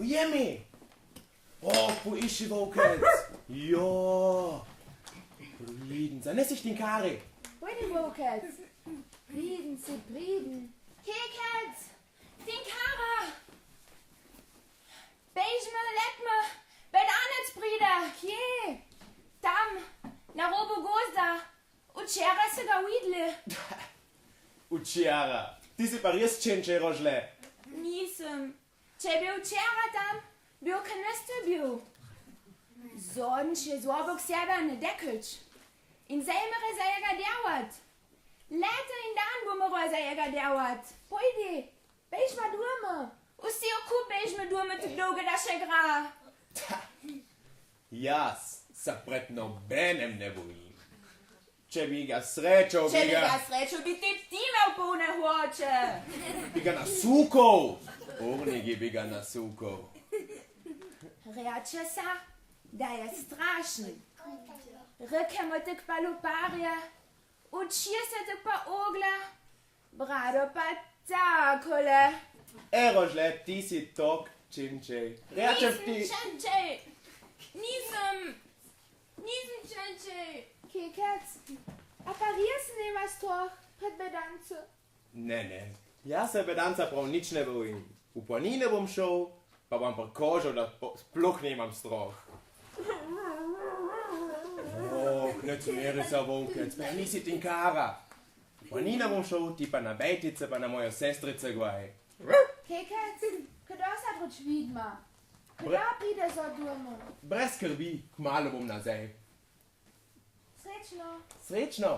Ujemi! O, poiši volkec! Jo! Priden, zanes ich den Kari. Pojdi, volkec! Priden si, priden. Kekec! Den Kara! Bejžme, letme, bedanec pride! Kje? Tam, na robu gozda. Včeraj se ga videli. Včeraj? Ti si pa res čenče rožle. Nisem. Če bi včeraj tam, bil kanister bil. Sonč je zobok sebe ne dekelč. In zajmere za jega delati. Leta in dan bomo za jega delati. Pojdi, bejž ma doma. Vsi okup bejž me doma, ti dolgo da še gra. Jaz se pred nobenem ne bojim. Če bi ga srečal, bi ti imel polne hoče. Bi ga nasukal. Ornigi bi ga nasukal. Reče se, da je strašen. Rekemo te k paluparje, učije se te pa ogle, brado pa takole. Rožle, ti si tok činčej. Rečem ti... Nisem činčej. Kekec, a pa res nemaš toch pred bedanco? Ne. Ja se bedanca prav nič ne bojim. V planine bom šel, pa bom prikožil, da sploh nemam strah. Ne cmeri se, volkec, pa nisi tinkara. V planine bom šel, ti pa na bejtice, pa na mojo sestrice gvaj. Kekec, kdo se druč vidma? Kdo pride za doma? Brez skrbi, kmalu bom nazaj. Srečno. Srečno.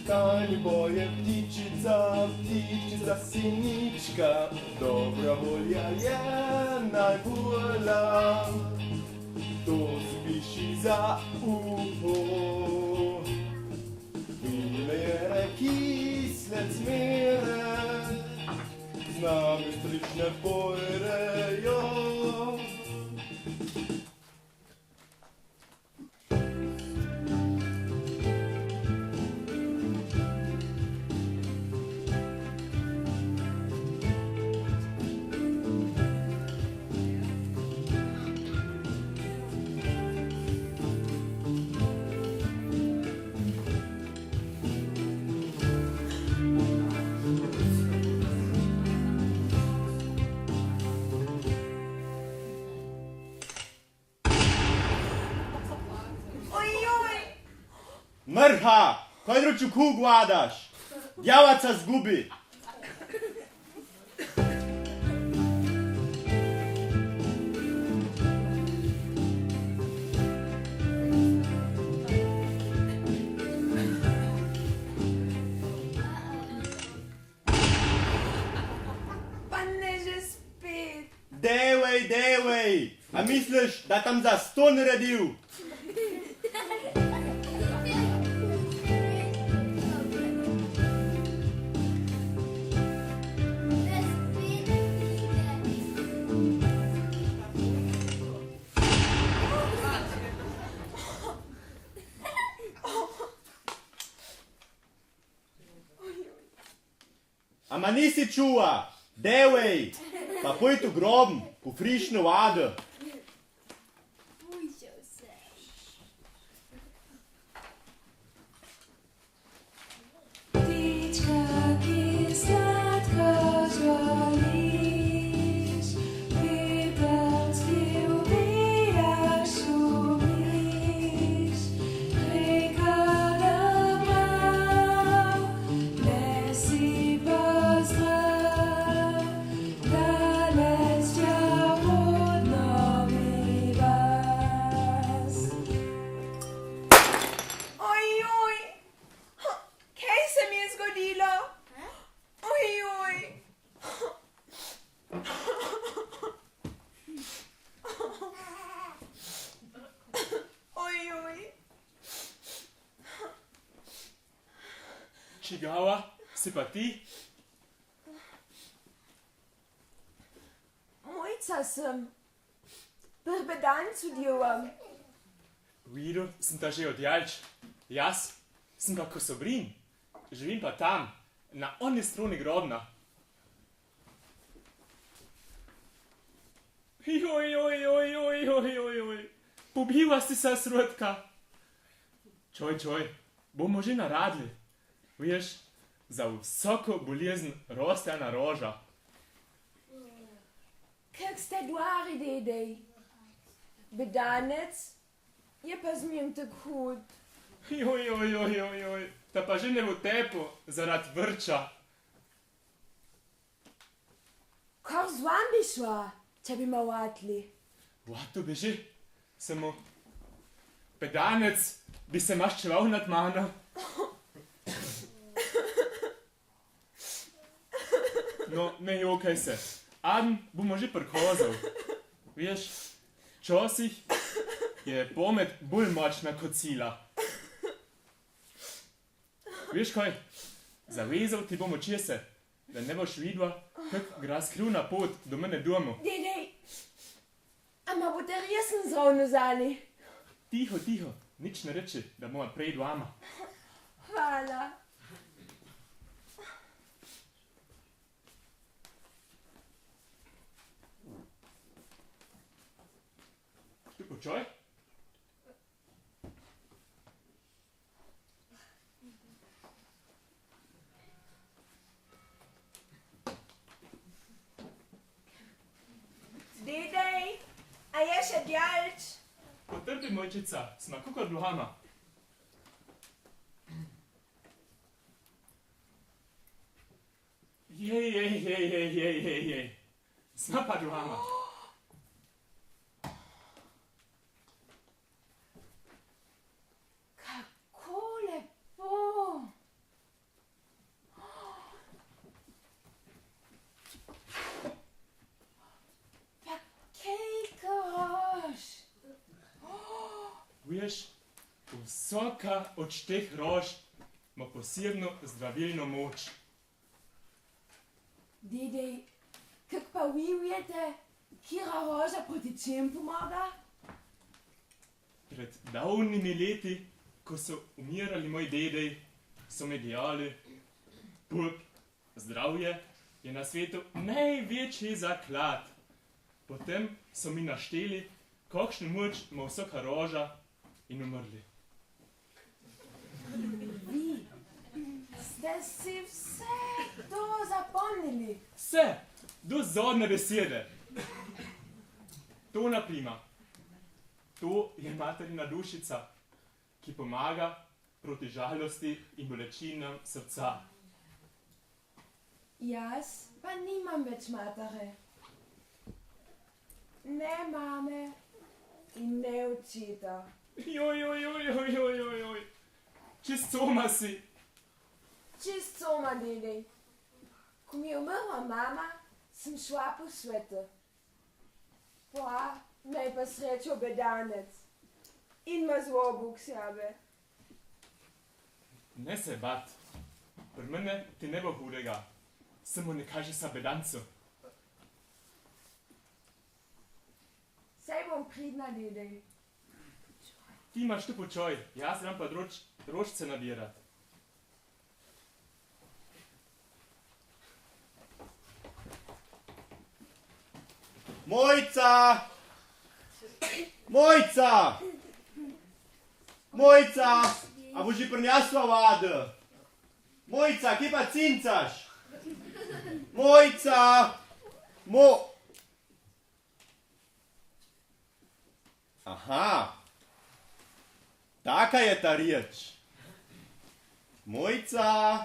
Kaj boje ptičica, ptičica sinička, dobra volja je najbolja. To spiši za uho. Mire kisle cmere, z nami strične pojrejo. Mrha, kaj druču kuh gladaš? Djavaca zgubi. Pa ne že spet. Dewej, a misliš, da tam za 100 naredil? Ama nisi čuva, dewej, pa pojď v groben, po frišno vado. Čigava, si pa ti? Mojca sem. Prbedancu delam. Videl sem ta že odjalč. Jaz sem pa Kosobrin. Živim pa tam, na oni strani grobna. Joj. Pobiva si se, srodka. Čoj, bomo že naradili. Veš, za vsako bolezen roste ena roža. Kak ste dvari, dedej? Bedanec je pa z njim tak hud. Joj. Ta pa že ne v tepu, zaradi vrča. Kar z vam bi šla, če bi me vatli. Vato bi že, samo bedanec bi se maščeval nad mano. No, ne jokaj se. Aden bomo že prkozal. Veš, včasih je pamet bolj močna kot sila. Veš kaj, zavezal ti bom očese, da ne boš videla, kak gre skrivna pot do mene domu. Dedej, a ma boste resno zravno zali? Tiho, nič ne reči, da bomo prej doma. Hvala. Ti počoj? Dedej, a je še djalč? Potrpi, mojčica, sma kukor doma. Jej. Sma pa doma. Kako lepo. Pa kejka rož. Veš, vsaka od teh rož ima posebno zdravilno moč. Dedej, kak pa vi vjete, kira roža proti čem pomaga? Pred davnimi leti, ko so umirali moj dedej, so mi dejali, pup, zdravje je na svetu največji zaklad. Potem so mi našteli, kakšno moč ima vsaka roža in umrli. Vi ste si vse to zapomnili. Vse, do zadnje besede. To naprima. To je materina dušica, ki pomaga proti žalosti in bolečinam srca. Jaz pa nimam več matere. Ne mame in ne očeta. Joj. Čist soma si. Čist soma, dedej. Ko mi je umrla mama, sem šla po svetu. Pa me je pa srečal bedanec in me zvobil k sebe. Ne se bat. Pri mene ti ne bo hudega. Samo ne kaži sa bedancu. Saj bom pridna, dedej. Ti imaš tu počoj, jaz grem pa rožce nabirat. Mojca, a boš že prinesla vode? Mojca, kje pa cincaš? Mojca, Aha, taka je ta riječ. Mojca.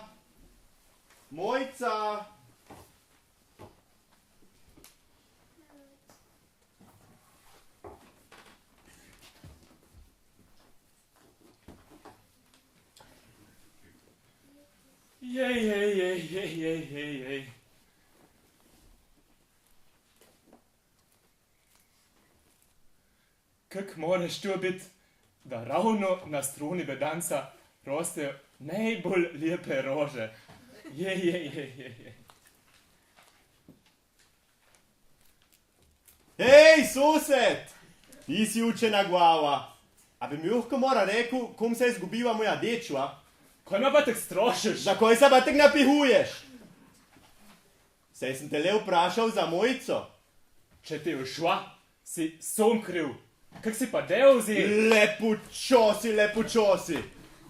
Jej. Kak moraš tu biti, da ravno na struni bedanca rostejo najbolj lepe rože. Jej. Hej, sosed, ti si učena glava. A bi mi lahko mora rekel, kom se je izgubila moja dečva? Kaj me pa tak strašiš? Zakaj se pa tak napihuješ? Sej sem te le vprašal za mojico. Če ti je ušla, si som kriv. Kak si pa del vzel? Lepučosi.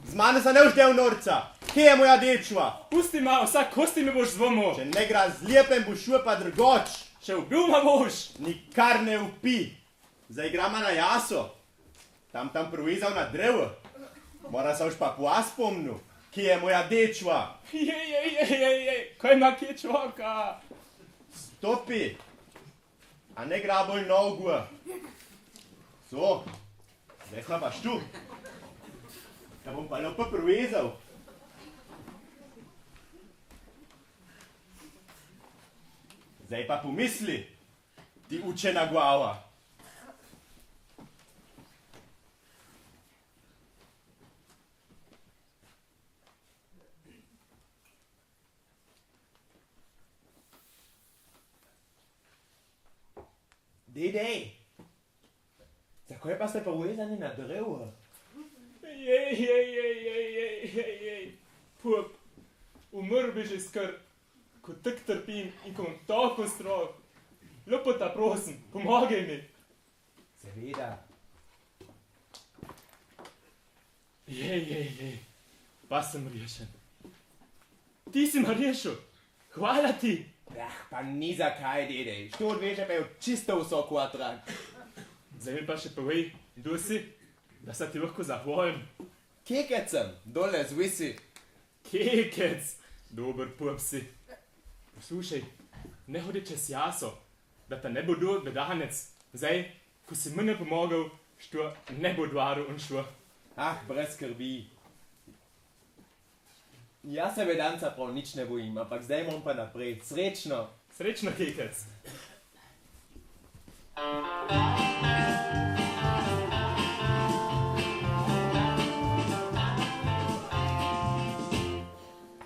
Z mane se ne boš del norca. Kje je moja dečva? Pusti ma, vsak kosti mi boš zvomo. Če ne gra z lepem, boš šel pa drugoč. Še ubil ma boš. Nikar ne upi. Zaigrama na jaso. Tam provezal na drevo. Mora se už pa po spomnil. Kje je moja dečva? Jej. Kaj ima kje čoka? Stopi. A ne gra bolj nogu. So. Zdaj smo paš tu. Da bom pa lepo provezal. Zdaj pa pomisli, ti učena glava. Dej. Zakaj pa ste pa uvezani na drevo? Jej. Pup, umrl bi že skar, ko tak trpim in ko imam tako strah. Lepo ta prosim, pomagaj mi. Seveda. Jej. Pa sem rešen. Ti si ma rešil. Hvala ti. Pa ni zakaj, dedej. Što odveže pa je čisto vsoko atrak. Zdaj mi pa še povej, kdo si, da se ti lahko zahvalim. Kekec sem, dole z visi. Kekec, dober pup si. Poslušaj, ne hodi čez jaso, da te ne bo dol bedanec. Zdaj, ko si mene pomagal, što ne bo dvaru in šlo. Brez skrbi. Jaz se vedanca prav nič ne bojim, ampak zdaj moram pa naprej. Srečno. Srečno, kekec.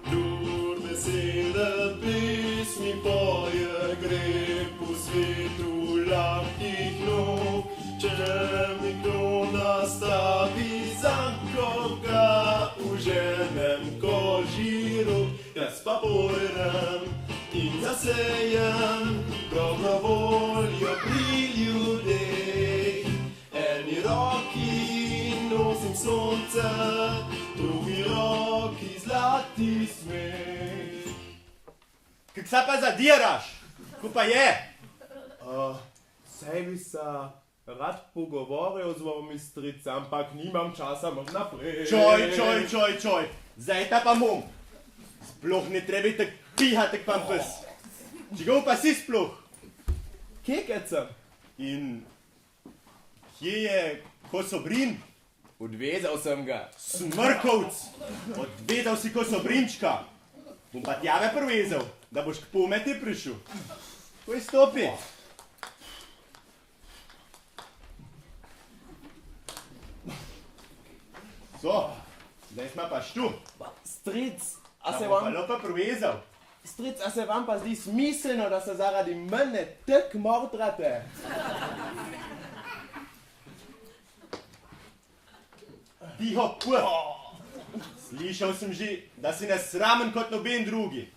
Dur vesele pesmi poje, gre po svetu lahkih nog. Če mi kdo nastavi zanko, ga uženem kožirok. Jaz pa pojedem in zasejem dobro voljo pri ljudeh. Eni roki nosim sonce, drugi roki zlati smeh. Kak se pa zadiraš? Ko pa je? Saj bi se rad pogovoril z vami, strica, ampak nimam časa, moram naprej. Čoj. Zdaj ta pa mom. Sploh ne treba tak pihati, tak pampes. Čigov pa si sploh? Kekec sem. In kje je Kosobrin? Odvezal sem ga. Smrkovc! Odvedal si Kosobrinčka. Bom pa tjave prvezal, da boš k pometi prišel. Koj stopi. So, zdaj smo pa štu. Stric, Da bom pa lepo prvezal. Stric, a se vam pa zdi smiselno, da se zaradi mene tak mordrate? Tiho, puh! Slišal sem že, da si nesramen kot noben drugi.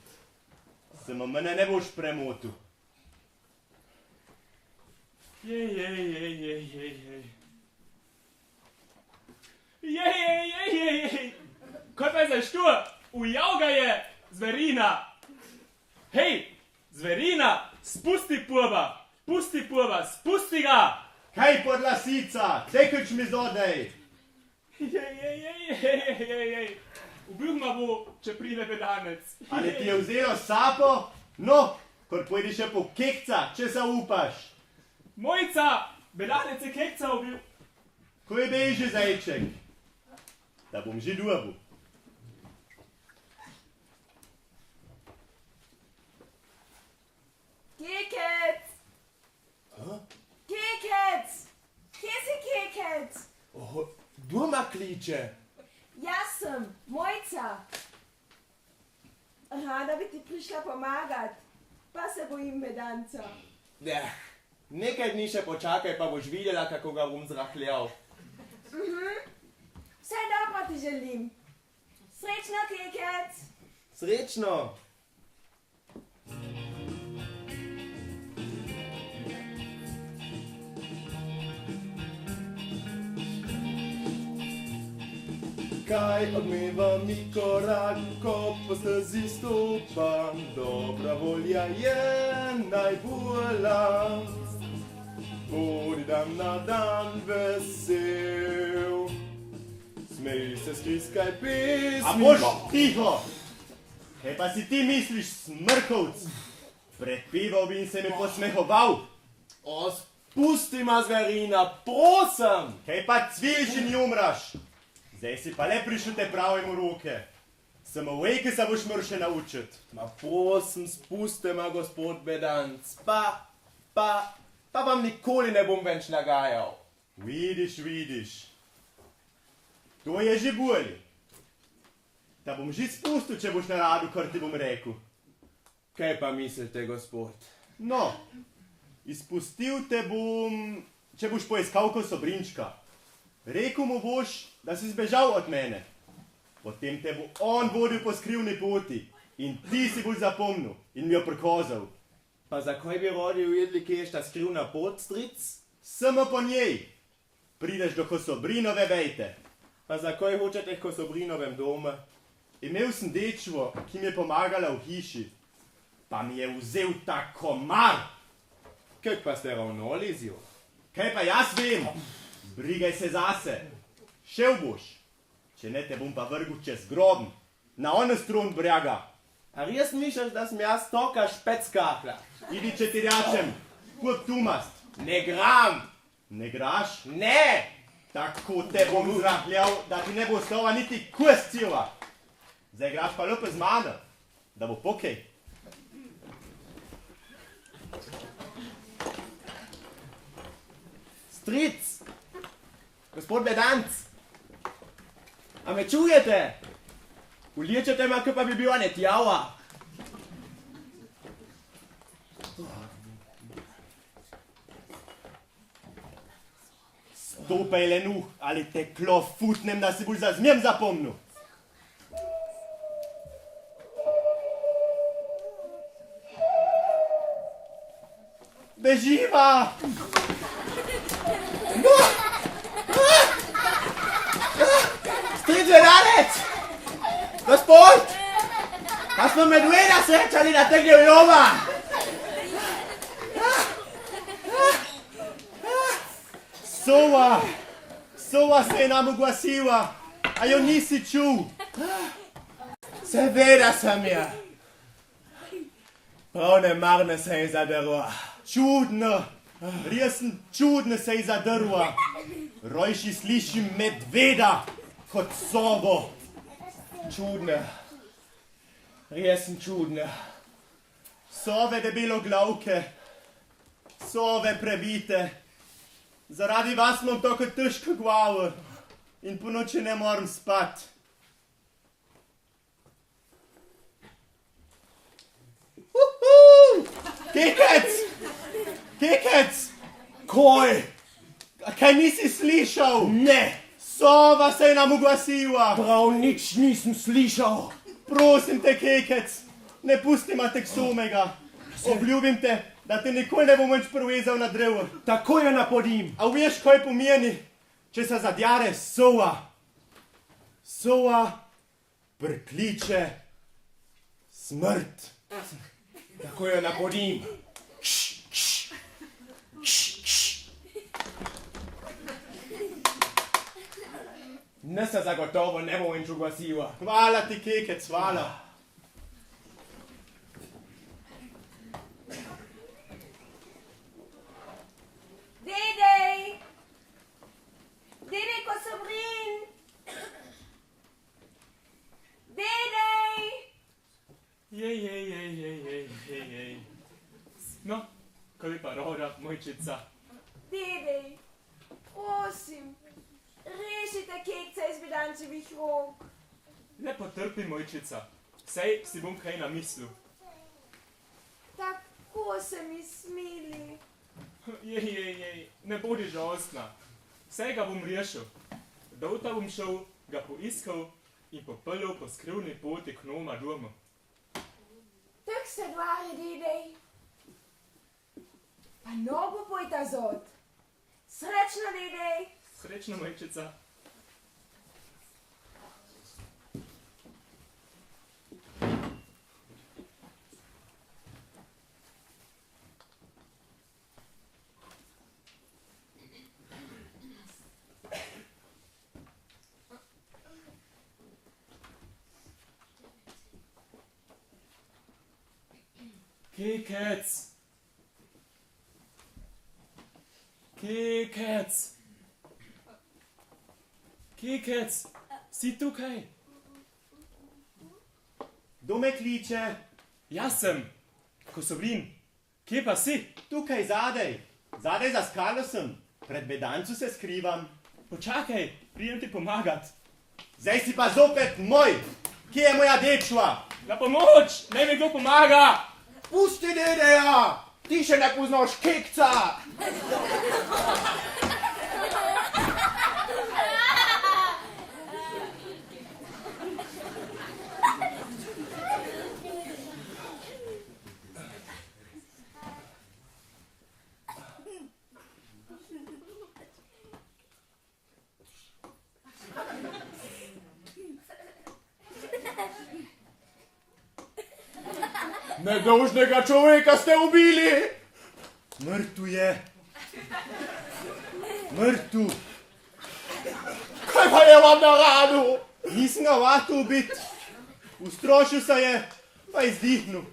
Samo mene ne boš premotil. Jej. Kaj pa je zdaj što? Ujel ga je zverina. Hej, zverina, spusti puba, spusti ga. Kaj podlasica, tekoč mi zodej. Jej. Ubil ma bo, če pride bedanec. Ali ti je vzelo sapo? No, kor pojdi še po kekca, če zaupaš. Mojica, bedanec je kekca ubil. Koj beži, zajček? Da bom že dobil. Kekec! Kekec! Kje si Kekec? Doma kliče. Jaz sem, Mojca. Rada bi ti prišla pomagat, pa se bojim bedanca. Nekaj dni še počakaj, pa boš videla, kako ga bom zrahljal. Vse dobro ti želim. Srečno, Kekec. Srečno. Kaj odmeva mi korak, ko po stezi stopam, dobra volja je najbolja. Bodi dan na dan vesel, smej se stiskaj pesmi. A boš tiho! Kaj pa si ti misliš, smrkovc? Predpeval bi in se mi posmehoval. O, spusti ma zverina, prosim! Kaj pa cvilš in umraš? Zdaj si pa le prišel te pravim v roke. Samo vejke se boš moral še naučit. Ma prosim, spusti ma, gospod Bedanc, pa vam nikoli ne bom več nagajal. Vidiš. To je že bolje. Da bom že spustil, če boš naredil, kar ti bom rekel. Kaj pa mislite, gospod? No, izpustil te bom, če boš poiskal Kosobrinčka. Rekel mu boš, da si zbežal od mene. Potem te bo on vodil po skrivni poti in ti si boš zapomnil in mi jo prikazal. Pa zakaj bi radi ujedli, kje je ta skrivna pot, stric? Samo po njej prideš do Kosobrinove vejte. Pa zakaj hočete k Kosobrinovem domu? Imel sem dečvo, ki mi je pomagala v hiši, pa mi je vzel ta komar. Kaj pa ste ravnali z jo? Kaj pa jaz vem? Brigaj se zase. Šel boš, če ne te bom pa vrgel čez grob, na ono stran brega. A res misliš, da sem jaz toka špeckakla? Idi, če ti rečem, kup tu mast. Ne gram! Ne graš? Ne! Tako te bom zrahljal, da ti ne bo ostala niti kos cila. Zdaj igraš pa lepo z mano, da bo pokej. Stric! Gospod Bedanc! A me čujete? Uličete ma, kaj pa bi bila netjava. Stopaj le nuh, ali te klo futnem, da si boš za zmem zapomnil. Beživa! Stric Bedanec! Gospod! A smo medveda srečali na tega jova! Sova se je nam oglasila, a jo nisi čul. Seveda sem je. Prav nemarno se je zadrla. Čudno, resen čudno se je zadrla. Rojši slišim medveda kot sovo. Čudno. Resen čudno. Sove debeloglavke, sove prebite. Zaradi vas imam tako težko glavo in po noči ne moram spat. Kekec! Kekec! Kaj? Kaj nisi slišal? Ne! Sova se je nam oglasila. Prav nič nisem slišal. Prosim te, Kekec, ne pusti ma tek samega. Obljubim te, da te nikoli ne bom več privezal na drevo. Tako jo napodim. A veš, kaj pomeni, če se zadjare sova? Sova prikliče smrt. Tako jo napodim. Ne se zagotovo ne bo več oglasila. Hvala ti, Kekec, hvala. Dede Kosobrin! Dede! Jej. No, kaj pa roda, mojčica? Dede, prosim, rešite Kekca iz Bedancevih rok. Ne potrpi, mojčica. Sej si bom kaj namislil. Tako se mi smili. Jej, ne bodi žalostna. Vse ga bom rešil. Dovta bom šel, ga poiskal in popeljal po skrivni poti k noma domu. Tak se dvari, dedej. Pa nogo pojta zot. Srečno, dedej. Srečno, majčica. Kekec! Kekec! Kekec! Si tukaj? Kdo me kliče? Jaz sem, Kosobrin. Kje pa si? Tukaj zadaj. Zadaj za skalo sem. Pred bedancu se skrivam. Počakaj, pridem ti pomagat. Zdaj si pa zopet moj. Kje je moja dečva? Na pomoč! Naj mi kdo pomaga! Pusti dedeja! Ti še ne poznaš kekca! Nedolžnega človeka ste ubili! Mrtv je. Mrtv. Kaj pa je vam na radu? Nisem ga vatil ubit. Ustrošil se je, pa izdihnil.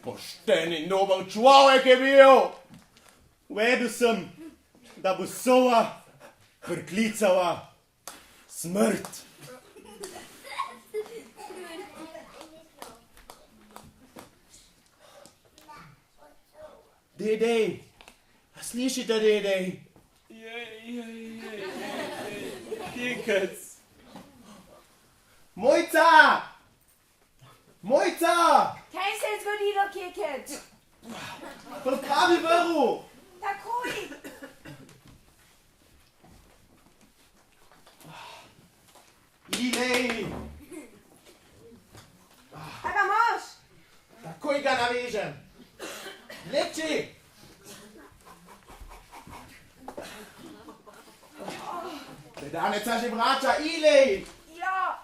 Pošteni noben človek je bil! Vedel sem, da bo sova priklicala smrt. Dedej, a slišite, dedej? Kekec! Mojca! Mojca! Kaj se je zgodilo, Kekec? Pripravi vrv! Takoj! Ilej! A ga mož? Takoj ga navežem! Lepči! Bedaneca že vrača, ilej! Ja.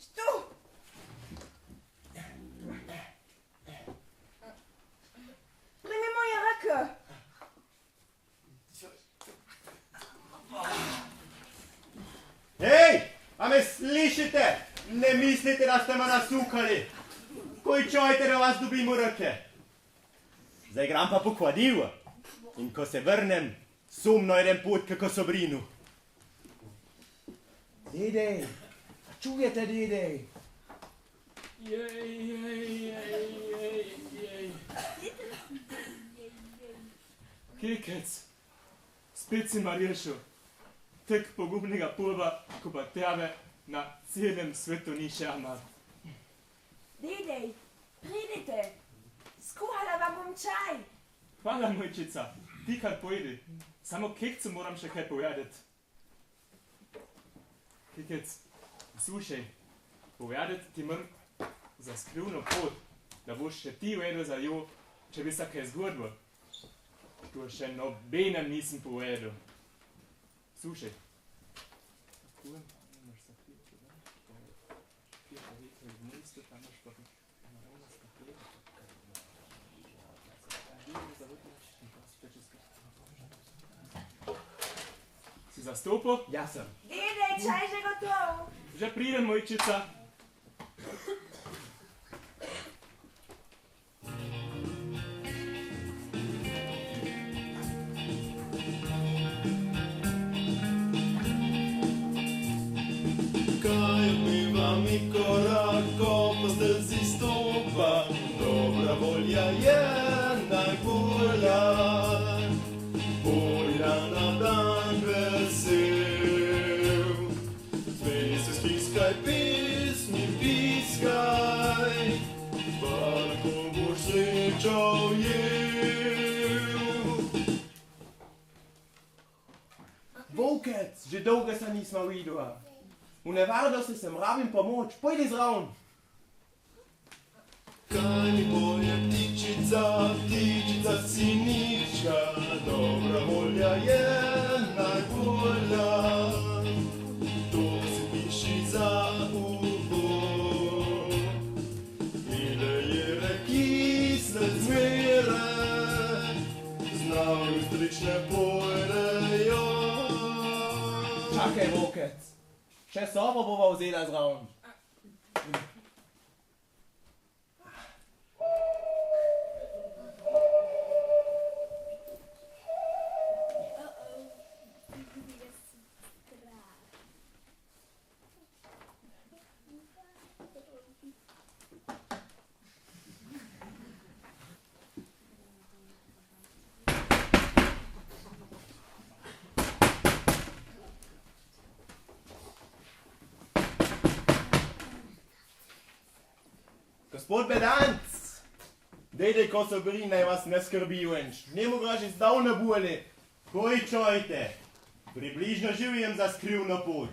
Stu! Primi moje roke. Hej, a me slišite? Ne mislite, da ste me nasukali. Koj čujete, da vas dobim v roke. Zdaj gram pa po kvadil. In ko se vrnem, sumno idem pot k Kosobrinu. Dedej, a čujete, dedej? Kekec, spet si ma rešil. Tak pogubnega pulva, ko pa tebe na celem svetu ni še amal. Dedej, pridite. Skuhala vam bom čaj. Hvala, mojčica, ti kar pojedi. Samo kekcu moram še kaj povedati. Kekec, slušaj, povedati ti moram za skrivno pot, da boš še ti vedel za jo, če bi se kaj zgodilo. To še nobenem nisem povedal. Slušaj. Si zastopil? Ja sem. Dedej, čaj že gotov. Že pridem, mojčica. Kaj biva mi korako, pa zdaj si stopa, dobra volja je najbolja. Volja na dan vesel, smej se stiskaj, pesmi piskaj, pa ko boš srečo je. Vokec, že dolgo se nismo videla. V nevarnosti sem rabim pomoč, pojdi zraven. Kaj mi poje ptičica, ptičica sinička, dobra volja je najbolja. To se piši za uho, ile je kisle zmere, znajo strične pojejo. Čakaj, Vokec, še sobo bova vzela zraven. Gospod Bedanc, dejte, ko so bili, naj vas ne skrbi venč. Ne moga že zdavno boli. Koj čojte, približno živijem za skrivno pot.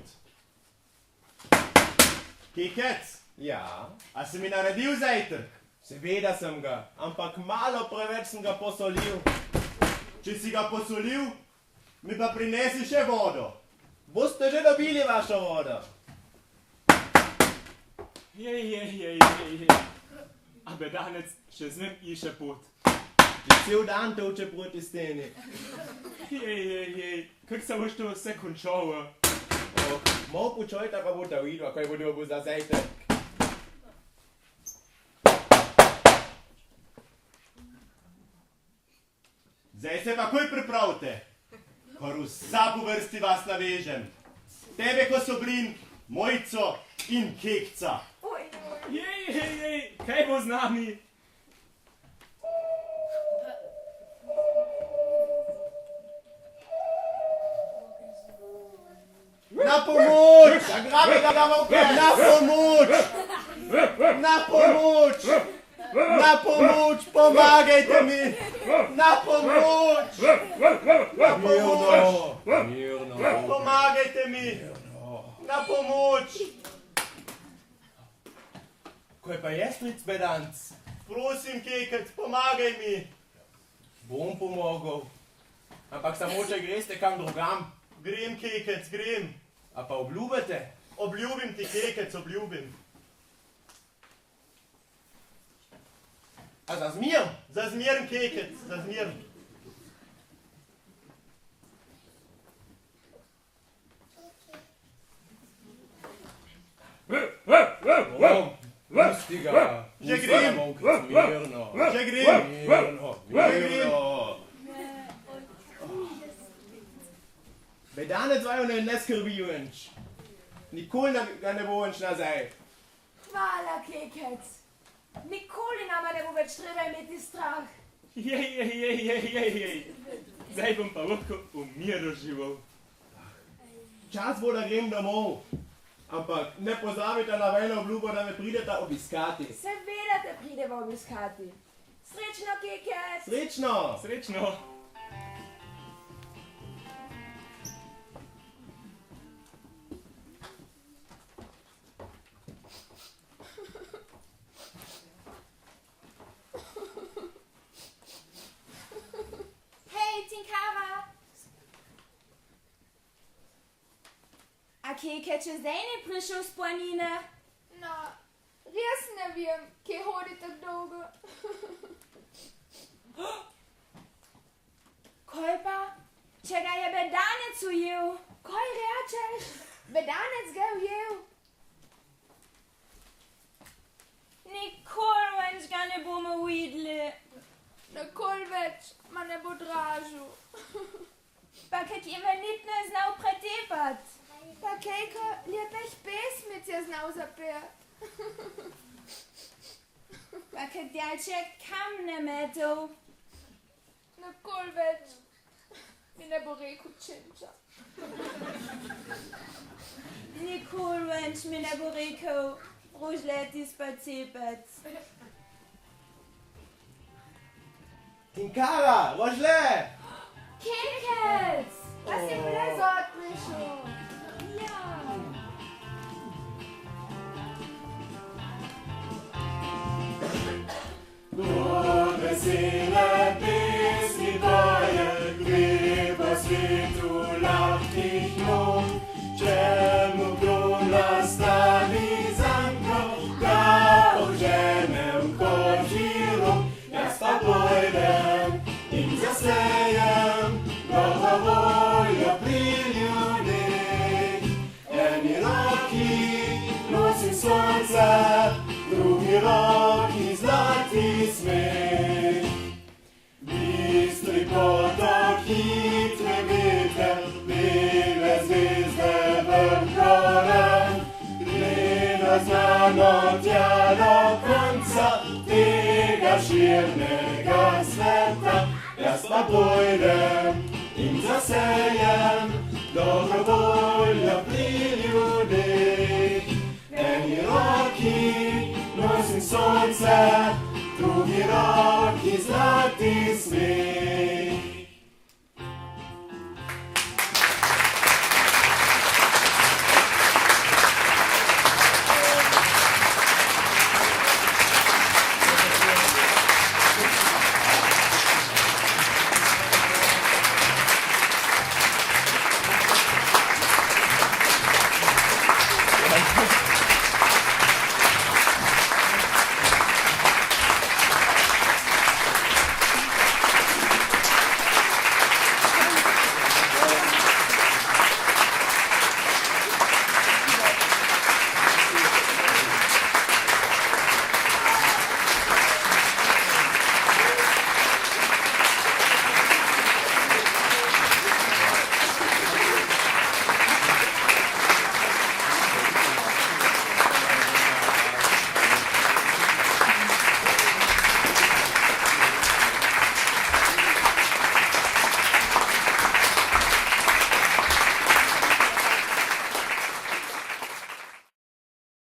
Kekec, Ja, a si mi naredil zajtrk? seveda sem ga, ampak malo preveč sem ga posolil. Če si ga posolil, mi pa prinesi še vodo. Boste že dobili vašo vodo. Jej. A bedanec še z njim iše pot. Že cel dan toče proti steni. Jej, kak se boš to vse končalo? Malo počojte, pa boste videli, kaj bo dobil za zajtrk. Zdaj se pa koj pripravite, kar vsa po vrsti vas navežem. Tebe, ko so blin, Mojco in Kekca. Jej, kaj bo z nami? Na pomoč! Zagrabi ga, Vokec! Na pomoč! Na pomoč! Na pomoč! Pomagajte mi! Na pomoč! Na pomoč! Mirno. Pomagajte mi! Na pomoč! Kaj pa je, stric Bedanc? Prosim, Kekec, pomagaj mi! Bom pomogel. Ampak samo, če greste kam drugam. Grem, Kekec, grem! A pa obljubite? Obljubim ti, Kekec, obljubim. A za zmir? Za zmern, Kekec, za zmern. Bom, pusti ga. Že Pusti grem. ga, Vokec, mirno. Že grem! Mirno. Bedanec vaju ne skrbi venč. Nikoli ga ne bo venč nazaj. Hvala, Kekec. Nikoli nama ne bo več treba imeti strah. Jej. Zdaj bom pa lahko v miru živel. Čas bo, da grem domov. Ampak ne pozabite na vajno obljubo, da me pridete obiskati. Seveda te pridemo obiskati. Srečno, Kekec. Srečno! Srečno. Hej, Tinkara. A Kekec je zdaj ne prišel z planine? No, res ne vem, kje hodi tako dolgo. Kaj pa? Če ga je Bedanec ujel? Kaj rečeš? Bedanec ga je ujel? Nikoli več ga ne bomo videli. Nikoli več ma ne bo dražil. Pa kak imenitno je znal pretepati. Pa kejko lepih pesmic je znal zapet. Pa kak djalček kamne metal. Nikoli več mi ne bo rekel činča. Nikoli več mi ne bo rekel rožleti spacepec. Tinkara, rožle! Kekec! Was je bila zotniš? do vesele pesmi poje, gre po svetu lahkih nog, čemu krona stavi zanko, ga ožene v koži rok. Jaz pa pojdem in zasejem dobro voljo pri ljudeh. Eni roki nosim sonce, drugi roki zlati smeh. Bistri potok, hitre veter, bele zvezde vrhoren, gleda znano tja do konca tega širnega sveta. Jaz pa pojdem in zasejem dobro voljo pri ljudeh. Eni roki nosim sonce, drugi roki zlati smeh.